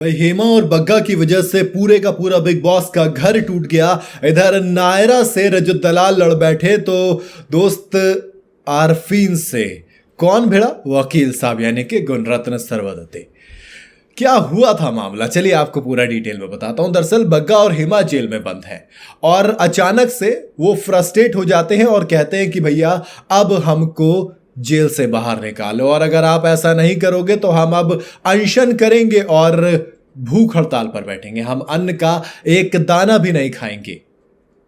भाई हेमा और बग्गा की वजह से पूरे का पूरा बिग बॉस का घर टूट गया। इधर नायरा से रजत दलाल लड़ बैठे तो दोस्त आरफीन से कौन भिड़ा? वकील साहब यानी कि गुणरत्न सरवदत्ते। क्या हुआ था मामला, चलिए आपको पूरा डिटेल में बताता हूं। दरअसल बग्गा और हेमा जेल में बंद है और अचानक से वो फ्रस्ट्रेट हो जाते हैं और कहते हैं कि भैया अब हमको जेल से बाहर निकालो और अगर आप ऐसा नहीं करोगे तो हम अब अनशन करेंगे और भूख हड़ताल पर बैठेंगे, हम अन्न का एक दाना भी नहीं खाएंगे।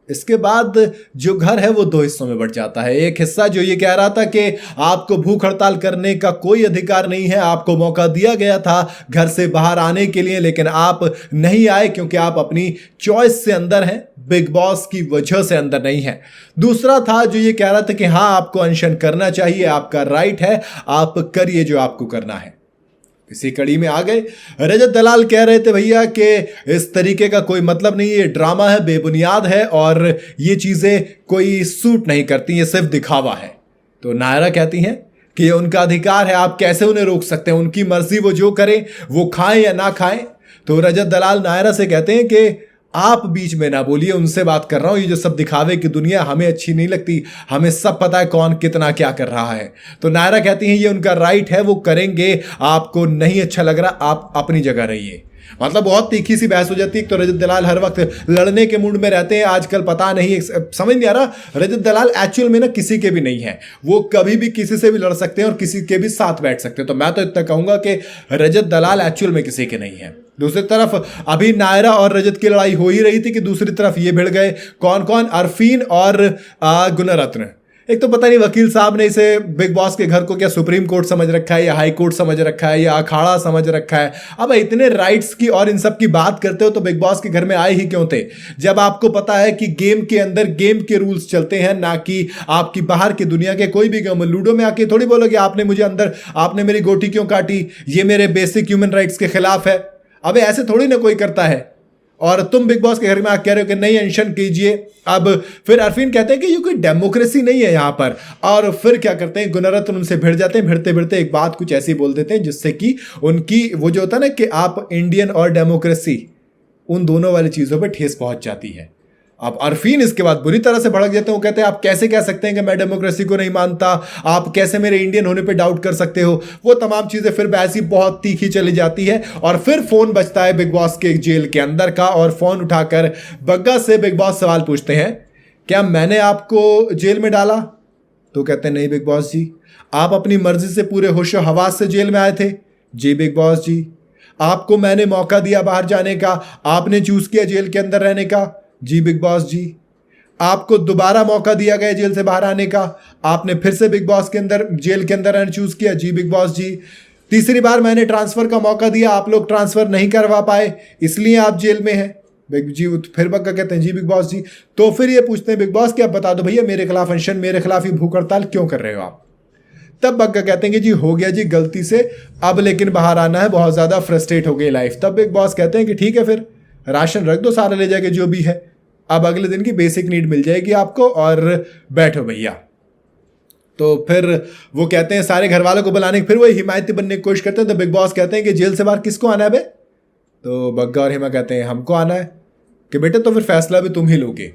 इसके बाद जो घर है वो दो हिस्सों में बंट जाता है। एक हिस्सा जो ये कह रहा था कि आपको भूख हड़ताल करने का कोई अधिकार नहीं है, आपको मौका दिया गया था घर से बाहर आने के लिए लेकिन आप नहीं आए क्योंकि आप अपनी चॉइस से अंदर हैं, बिग बॉस की वजह से अंदर नहीं है। दूसरा था जो ये कह रहा था कि हाँ आपको अनशन करना चाहिए, आपका राइट है, आप करिए जो आपको करना है। इसी कड़ी में आ गए रजत दलाल कह रहे थे भैया कि इस तरीके का कोई मतलब नहीं, ये ड्रामा है, बेबुनियाद है और ये चीजें कोई सूट नहीं करती, ये सिर्फ दिखावा है। तो नायरा कहती हैं कि ये उनका अधिकार है, आप कैसे उन्हें रोक सकते हैं, उनकी मर्जी, वो जो करें, वो खाएं या ना खाएं। तो रजत दलाल नायरा से कहते हैं कि आप बीच में ना बोलिए, उनसे बात कर रहा हूं, ये जो सब दिखावे की दुनिया हमें अच्छी नहीं लगती, हमें सब पता है कौन कितना क्या कर रहा है। तो नायरा कहती हैं ये उनका राइट है, वो करेंगे, आपको नहीं अच्छा लग रहा, आप अपनी जगह रहिए। मतलब बहुत तीखी सी बहस हो जाती है। तो रजत दलाल हर वक्त लड़ने के मूड में रहते हैं आजकल, पता नहीं, समझ नहीं आ रहा। रजत दलाल एक्चुअल में ना किसी के भी नहीं है, वो कभी भी किसी से भी लड़ सकते हैं और किसी के भी साथ बैठ सकते हैं। तो मैं तो इतना कहूंगा कि रजत दलाल एक्चुअल में किसी के नहीं है। दूसरी तरफ अभी नायरा और रजत की लड़ाई हो ही रही थी कि दूसरी तरफ ये भिड़ गए कौन कौन, अरफीन और गुणरत्न। एक तो पता नहीं वकील साहब ने इसे बिग बॉस के घर को क्या सुप्रीम कोर्ट समझ रखा है या हाई कोर्ट समझ रखा है या अखाड़ा समझ रखा है। अब इतने राइट्स की और इन सब की बात करते हो तो बिग बॉस के घर में आए ही क्यों थे, जब आपको पता है कि गेम के अंदर गेम के रूल्स चलते हैं, ना कि आपकी बाहर की दुनिया के कोई भी गेम। लूडो में आके थोड़ी बोलोगे आपने मुझे अंदर, आपने मेरी गोटी क्यों काटी, ये मेरे बेसिक ह्यूमन राइट्स के खिलाफ है। अबे ऐसे थोड़ी ना कोई करता है। और तुम बिग बॉस के घर में आके कह रहे हो कि नहीं अनशन कीजिए। अब फिर अरफीन कहते हैं कि ये कोई डेमोक्रेसी नहीं है यहाँ पर, और फिर क्या करते हैं, गुणरत्न उनसे भिड़ जाते हैं। भिड़ते भिड़ते एक बात कुछ ऐसी बोल देते हैं जिससे कि उनकी वो जो होता है ना कि आप इंडियन और डेमोक्रेसी, उन दोनों वाली चीज़ों पर ठेस पहुंच जाती है। अब अरफीन इसके बाद बुरी तरह से भड़क जाते हैं। वो कहते हैं आप कैसे कह सकते हैं कि मैं डेमोक्रेसी को नहीं मानता, आप कैसे मेरे इंडियन होने पे डाउट कर सकते हो। वो तमाम चीज़ें फिर बहसी बहुत तीखी चली जाती है और फिर फोन बजता है बिग बॉस के जेल के अंदर का और फोन उठाकर बग्गा से बिग बॉस सवाल पूछते हैं, क्या मैंने आपको जेल में डाला? तो कहते हैं नहीं बिग बॉस जी। आप अपनी मर्जी से पूरे होशो हवास से जेल में आए थे? जी बिग बॉस जी। आपको मैंने मौका दिया बाहर जाने का, आपने चूज किया जेल के अंदर रहने का? जी बिग बॉस जी। आपको दोबारा मौका दिया गया जेल से बाहर आने का, आपने फिर से बिग बॉस के अंदर जेल के अंदर रहना चूज किया? जी बिग बॉस जी। तीसरी बार मैंने ट्रांसफर का मौका दिया, आप लोग ट्रांसफर नहीं करवा पाए, इसलिए आप जेल में हैं? बिग जी। फिर बग्गा कहते हैं जी बिग बॉस जी। तो फिर ये पूछते हैं बिग बॉस कि आप बता दो भैया मेरे खिलाफ अनशन, मेरे खिलाफ ही भूख हड़ताल क्यों कर रहे हो आप? तब बग्गा कहते हैं कि जी हो गया जी गलती से, अब लेकिन बाहर आना है, बहुत ज्यादा फ्रस्ट्रेट हो गई लाइफ। तब बिग बॉस कहते हैं कि ठीक है फिर राशन रख दो, सारा ले जाके जो भी है, अब अगले दिन की बेसिक नीड मिल जाएगी आपको और बैठो भैया। तो फिर वो कहते हैं सारे घर वालों को बुलाने, फिर वो हिमायती बनने की कोशिश करते हैं। तो बिग बॉस कहते हैं कि जेल से बाहर किसको आना है बे? तो बग्गा और हिमा कहते हैं हमको आना है। कि बेटे तो फिर फैसला भी तुम ही लोगे,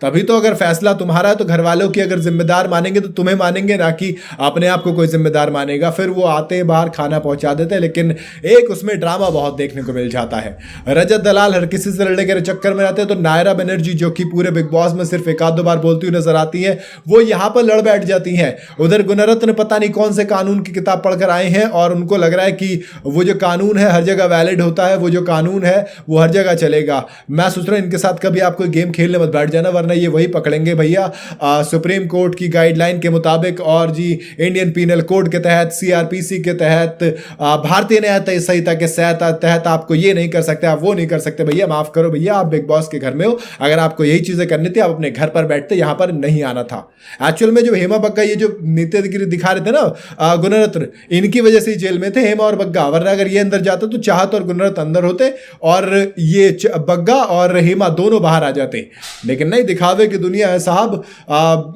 तभी तो अगर फैसला तुम्हारा है तो घर वालों की अगर जिम्मेदार मानेंगे तो तुम्हें मानेंगे, ना कि अपने आप को कोई जिम्मेदार मानेगा। फिर वो आते हैं बाहर, खाना पहुंचा देते हैं, लेकिन एक उसमें ड्रामा बहुत देखने को मिल जाता है। रजत दलाल हर किसी से लड़ने के चक्कर में रहते हैं, तो नायरा बनर्जी जो कि पूरे बिग बॉस में सिर्फ एक आध दो बार बोलती हुई नजर आती है, वो यहाँ पर लड़ बैठ जाती हैं। उधर गुणरत्न पता नहीं कौन से कानून की किताब पढ़कर आए हैं और उनको लग रहा है कि वो जो कानून है हर जगह वैलिड होता है, वो जो कानून है वो हर जगह चलेगा। मैं सोच रहा हूँ इनके साथ कभी आप कोई गेम खेलने मत बैठ जाना, वरना ये वही पकड़ेंगे भैया सुप्रीम कोर्ट की गाइडलाइन के मुताबिक और जी इंडियन पीनल कोड के तहत, सीआरपीसी के तहत, भारतीय न्याय संहिता के तहत आपको ये नहीं कर सकते, आप वो नहीं कर सकते। भैया माफ करो भैया, आप बिग बॉस के घर में हो, अगर आपको यही चीजें करनी थी आप अपने घर पर बैठते, यहां पर नहीं आना था। एक्चुअल में जो हेमा बग्गा ये जो नेतागिरी दिखा रहे थे ना गुणरत्न, इनकी वजह से जेल में थे हेमा और बग्गा, वरना अगर ये अंदर जाते तो चाहत और गुणरत्न अंदर होते और ये बग्गा और हेमा दोनों बाहर आ जाते, लेकिन नहीं, दिखा दिखावे की दुनिया है साहब,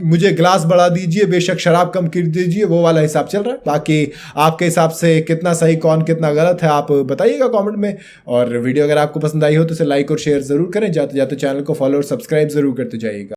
मुझे गिलास बढ़ा दीजिए, बेशक शराब कम कर दीजिए, वो वाला हिसाब चल रहा है। बाकी आपके हिसाब से कितना सही कौन कितना गलत है आप बताइएगा कमेंट में। और वीडियो अगर आपको पसंद आई हो तो इसे लाइक और शेयर जरूर करें, जाते जाते चैनल को फॉलो और सब्सक्राइब जरूर करते जाइएगा।